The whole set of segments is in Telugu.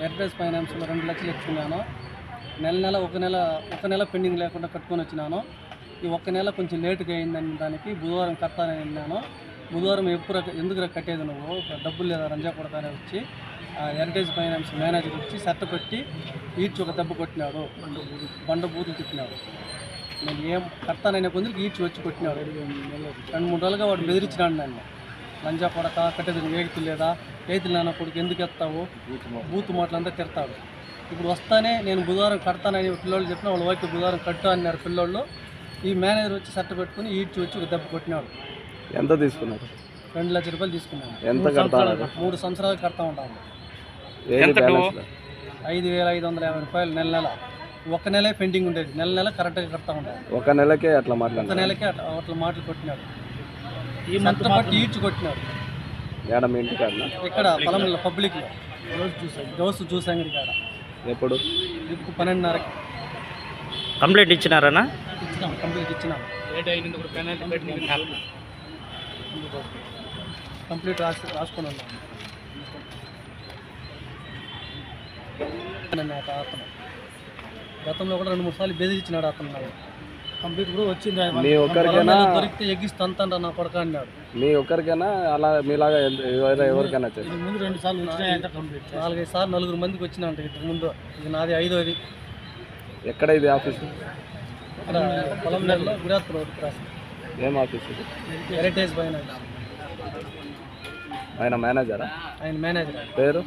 ఎయిర్టెల్ ఫైనాన్స్లో 2 లక్షలు ఎత్తుకున్నాను. ఒక నెల పెండింగ్ లేకుండా కట్టుకొని వచ్చినాను. ఈ ఒక్క నెల కొంచెం లేటుగా అయిందని దానికి బుధవారం కడతానని అన్నాను. బుధవారం ఎందుకు కట్టేది నువ్వు, డబ్బులు లేదా రంజా కొడతానే వచ్చి ఎయిర్టెల్ ఫైనాన్స్ మేనేజర్ వచ్చి సెట్ట పెట్టి ఈడ్చి ఒక దెబ్బ కొట్టినాడు, బండ బూతులు తిప్పినాడు. నేను ఏం కడతాననే కొందరికి ఈడ్చి వచ్చి కొట్టినాడు. 2-3 రోజులుగా వాడు బెదిరించినాడు నన్ను. లంజా కొడక కట్టేది నువ్వు ఏగుతులు లేదా, ఏగుతులు నాన్న కొడుకు ఎందుకు ఎత్తావు, బూతు మాటలంతా తిడతాడు. ఇప్పుడు వస్తానే నేను బుధవారం కడతానని పిల్లోళ్ళు చెప్పిన వాళ్ళు ఓకే బుధవారం కట్టు అన్నారు పిల్లోళ్ళు. ఈ మేనేజర్ వచ్చి సెట్ట పెట్టుకుని ఈడ్చి వచ్చి ఒక దెబ్బ కొట్టినాడు. ఎంత తీసుకున్నారు? 2 లక్షల రూపాయలు తీసుకున్నాను. ఎంత 3 సంవత్సరాలు కడతా ఉంటాము. 5,550 రూపాయలు నెల. ఒక నెలే పెండింగ్ ఉండేది, నెల కరెక్ట్గా కడతా ఉంటాను. ఒక నెలకే అట్లా మాట్లాడు, ఒక నెలకే అట్లా మాటలు కొట్టినాడు. ఈ మంత్రం బట్టి ఈడ్చి కొట్టినాడు. మీ ఇంటి కాడ ఇక్కడ పొలంలో పబ్లిక్లో డోసు జ్యూస్ అంగడి కాడ. ఎప్పుడు? ఇప్పుడు 12:30కి కంప్లైంట్ ఇచ్చినారనా? ఇచ్చినాం, కంప్లీట్ ఇచ్చినాం. కంప్లీట్ రాసుకొని ఉన్నాం. అతను గతంలో కూడా 2-3 సార్లు బెదిరించినాడు అతను. కంప్లీట్ కూడా వచ్చింది. మీ ఒక్కరికైనా దొరికితే ఎగ్గిస్తంతా నా కొడక అన్నాడు. మీ ఒక్కరికైనా అలా మీలాగా ఎవరికైనా ముందు 2 సార్లు వచ్చినాయంట. కంప్లీట్ 4-5 సార్లు 4 మందికి వచ్చినాయంట. ఇంతకు ముందు ఇది నాది 5వది. ఎక్కడ ఇది ఆఫీసు? ఇక్కడ పొలంలో గుజరాత్ రోడ్ క్రాస్. ఏం ఆఫీస్ ఇది? Heritage finance. ఆయన మేనేజరా? ఆయన మేనేజర్. పేరు?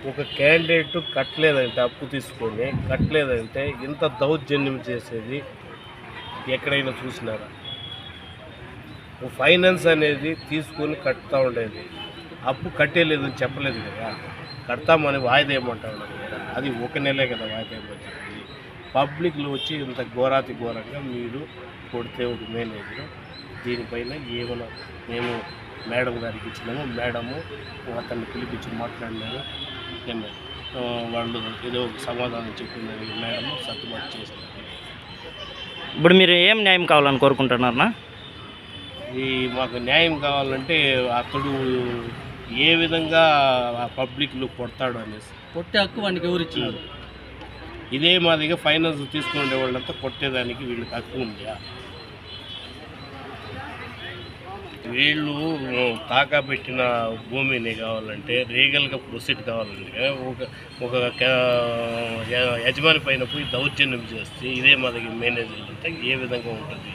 ఒక క్యాండిడేట్ కట్టలేదంటే, అప్పు తీసుకొని కట్టలేదంటే ఇంత దౌర్జన్యం చేసేది ఎక్కడైనా చూసినారా? ఫైనాన్స్ అనేది తీసుకొని కట్టుతూ ఉండేది, అప్పు కట్టేలేదని చెప్పలేదు కదా, కడతామని వాయిదా ఏమంటా ఉండదు కదా. అది ఒక నెలే కదా వాయిదా ఏమంటుంది. పబ్లిక్లో వచ్చి ఇంత ఘోరాతి ఘోరంగా మీరు కొడితే ఒక మేనేజర్, దీనిపైన ఏమైనా మేము మేడం గారికి ఇచ్చినాము, మేడము అతన్ని పిలిపించి మాట్లాడినారు. వాళ్ళు ఏదో ఒక సమాధానం చెప్పిందని మేడము సర్దుబాటు చేసినారు. ఇప్పుడు మీరు ఏం న్యాయం కావాలని కోరుకుంటున్నారన్నా? ఈ మాకు న్యాయం కావాలంటే అతడు ఏ విధంగా పబ్లిక్లో కొడతాడు అనేసి. కొట్టే హక్కు వాడికి ఎవరు ఇచ్చినారు? ఇదే మాదిరిగా ఫైనాన్స్ తీసుకునే వాళ్ళంతా కొట్టేదానికి వీళ్ళకి హక్కు ఉందా? వీళ్ళు తాకా పెట్టిన భూమిని కావాలంటే లీగల్గా ప్రొసీడ్ కావాలంటే ఒక యజమాని పైన పోయి దౌర్జన్యం చేస్తే ఇదే మాదిరి మేనేజర్ అంటే ఏ విధంగా ఉంటుంది?